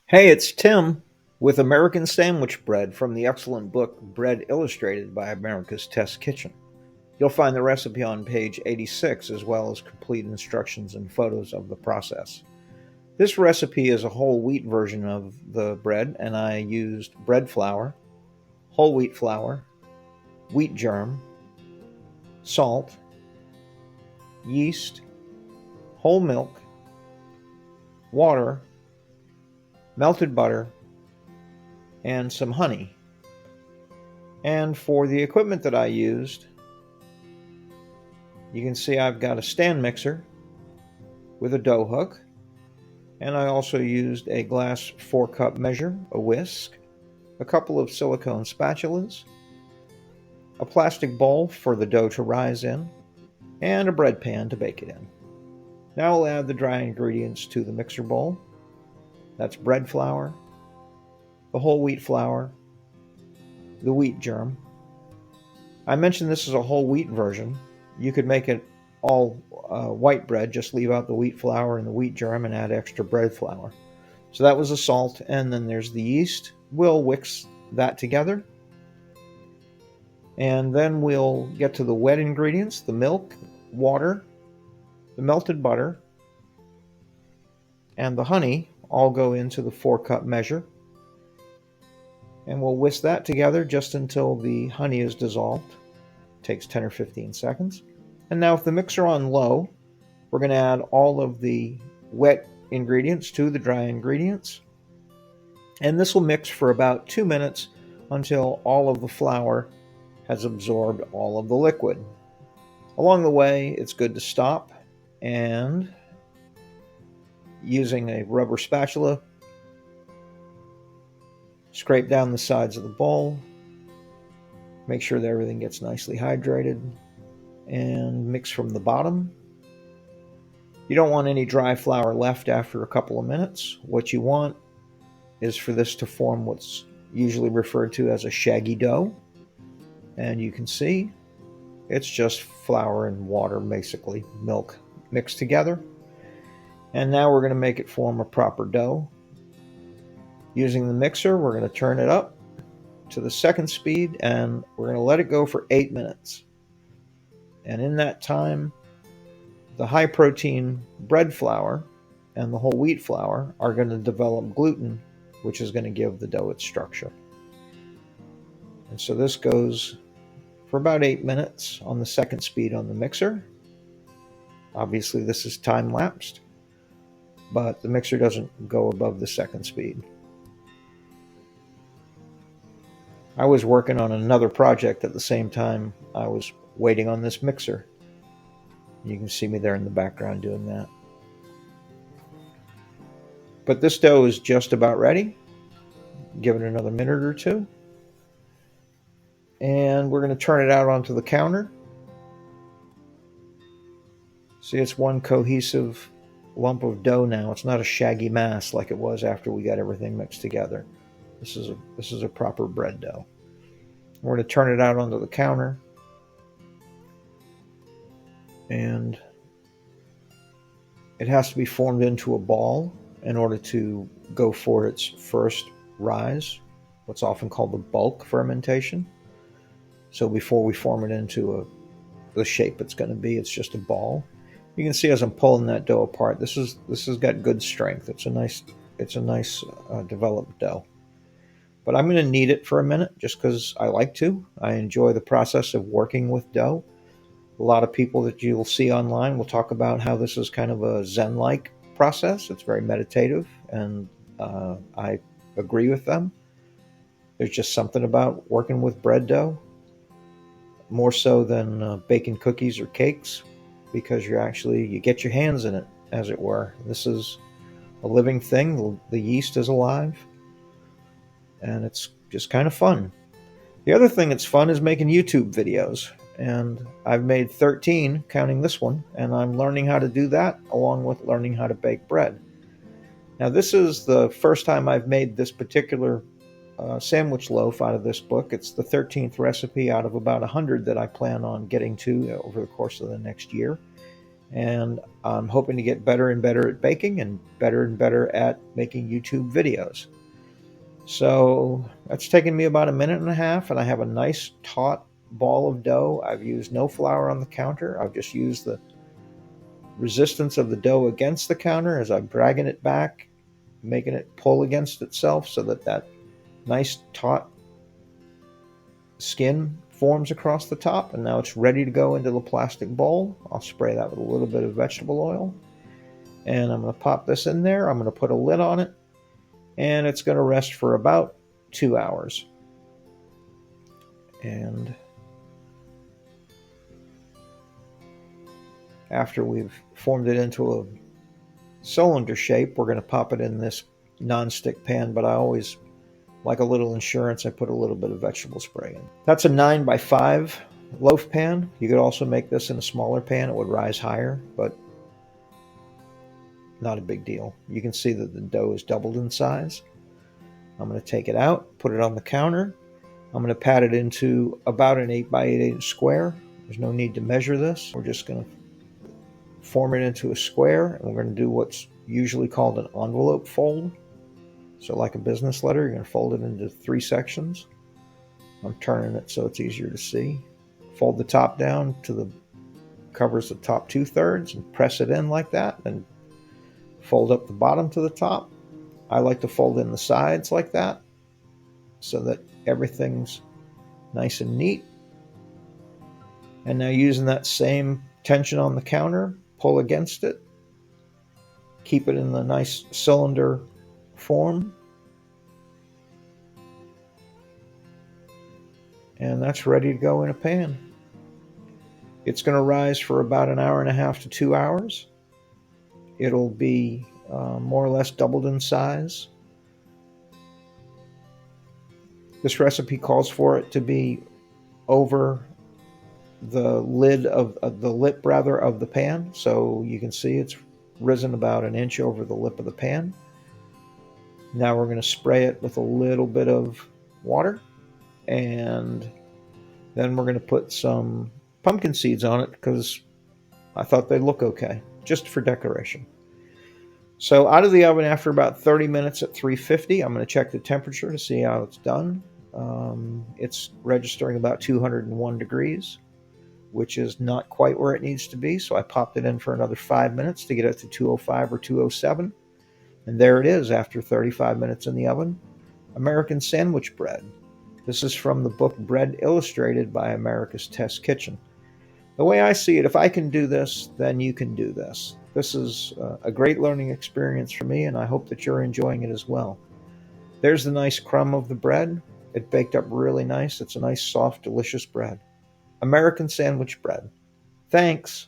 Hey, it's Tim with American Sandwich Bread from the excellent book Bread Illustrated by America's Test Kitchen. You'll find the recipe on page 86 as well as complete instructions and photos of the process. This recipe is a whole wheat version of the bread, and I used bread flour, whole wheat flour, wheat germ, salt, yeast, whole milk, water, melted butter, and some honey. And for the equipment that I used, you can see I've got a stand mixer with a dough hook, and I also used a glass 4-cup measure, a whisk, a couple of silicone spatulas, a plastic bowl for the dough to rise in, and a bread pan to bake it in. Now I'll add the dry ingredients to the mixer bowl. That's bread flour, the whole wheat flour, the wheat germ. I mentioned this is a whole wheat version. You could make it all white bread, just leave out the wheat flour and the wheat germ and add extra bread flour. So that was the salt, and then there's the yeast. We'll mix that together. And then we'll get to the wet ingredients, the milk, water, the melted butter, and the honey all go into the 4-cup measure. And we'll whisk that together just until the honey is dissolved. It takes 10 or 15 seconds. And now with the mixer on low, we're going to add all of the wet ingredients to the dry ingredients. And this will mix for about 2 minutes until all of the flour has absorbed all of the liquid. Along the way, it's good to stop and using a rubber spatula, scrape down the sides of the bowl, make sure that everything gets nicely hydrated, and mix from the bottom. You don't want any dry flour left after a couple of minutes. What you want is for this to form what's usually referred to as a shaggy dough. And you can see it's just flour and water, basically, milk mixed together. And now we're going to make it form a proper dough. Using the mixer, we're going to turn it up to the second speed, and we're going to let it go for 8 minutes. And in that time, the high-protein bread flour and the whole wheat flour are going to develop gluten, which is going to give the dough its structure. And so this goes for about 8 minutes on the second speed on the mixer. Obviously, this is time-lapsed, but the mixer doesn't go above the second speed. I was working on another project at the same time I was waiting on this mixer. You can see me there in the background doing that. But this dough is just about ready. Give it another minute or two. And we're going to turn it out onto the counter. See, it's one cohesive lump of dough now. It's not a shaggy mass like it was after we got everything mixed together. This is a proper bread dough. We're going to turn it out onto the counter. And it has to be formed into a ball in order to go for its first rise, what's often called the bulk fermentation. So before we form it into the shape it's going to be, it's just a ball. You can see as I'm pulling that dough apart, this has got good strength. It's a nice developed dough. But I'm going to knead it for a minute just because I like to. I enjoy the process of working with dough. A lot of people that you'll see online will talk about how this is kind of a Zen-like process. It's very meditative, and I agree with them. There's just something about working with bread dough, more so than baking cookies or cakes, because you get your hands in it, as it were. This is a living thing. The yeast is alive, and it's just kind of fun. The other thing that's fun is making YouTube videos, and I've made 13, counting this one, and I'm learning how to do that along with learning how to bake bread. Now, this is the first time I've made this particular sandwich loaf out of this book. It's the 13th recipe out of about 100 that I plan on getting to over the course of the next year. And I'm hoping to get better and better at baking and better at making YouTube videos. So that's taken me about a minute and a half, and I have a nice taut ball of dough. I've used no flour on the counter. I've just used the resistance of the dough against the counter as I'm dragging it back, making it pull against itself so that that nice taut skin forms across the top. And now it's ready to go into the plastic bowl. I'll spray that with a little bit of vegetable oil, and I'm going to pop this in there. I'm going to put a lid on it, and it's going to rest for about 2 hours. And after we've formed it into a cylinder shape, we're going to pop it in this non-stick pan, but I always like a little insurance. I put a little bit of vegetable spray in. That's a 9x5 loaf pan. You could also make this in a smaller pan. It would rise higher, but not a big deal. You can see that the dough is doubled in size. I'm going to take it out, put it on the counter. I'm going to pat it into about an 8x8 square. There's no need to measure this. We're just going to form it into a square, and we're going to do what's usually called an envelope fold. So like a business letter, you're going to fold it into 3 sections. I'm turning it so it's easier to see. Fold the top down to the covers the top 2/3 and press it in like that, and fold up the bottom to the top. I like to fold in the sides like that so that everything's nice and neat. And now using that same tension on the counter, pull against it, keep it in the nice cylinder form, and that's ready to go in a pan. It's going to rise for about an hour and a half to 2 hours. It'll be more or less doubled in size. This recipe calls for it to be over the lid of the lip of the pan, so you can see it's risen about an inch over the lip of the pan. Now we're going to spray it with a little bit of water, and then we're going to put some pumpkin seeds on it because I thought they'd look okay, just for decoration. So out of the oven after about 30 minutes at 350, I'm going to check the temperature to see how it's done. It's registering about 201 degrees, which is not quite where it needs to be. So I popped it in for another 5 minutes to get it to 205 or 207. And there it is after 35 minutes in the oven. American sandwich bread. This is from the book Bread Illustrated by America's Test Kitchen. The way I see it, if I can do this, then you can do this. This is a great learning experience for me, and I hope that you're enjoying it as well. There's the nice crumb of the bread. It baked up really nice. It's a nice, soft, delicious bread. American sandwich bread. Thanks.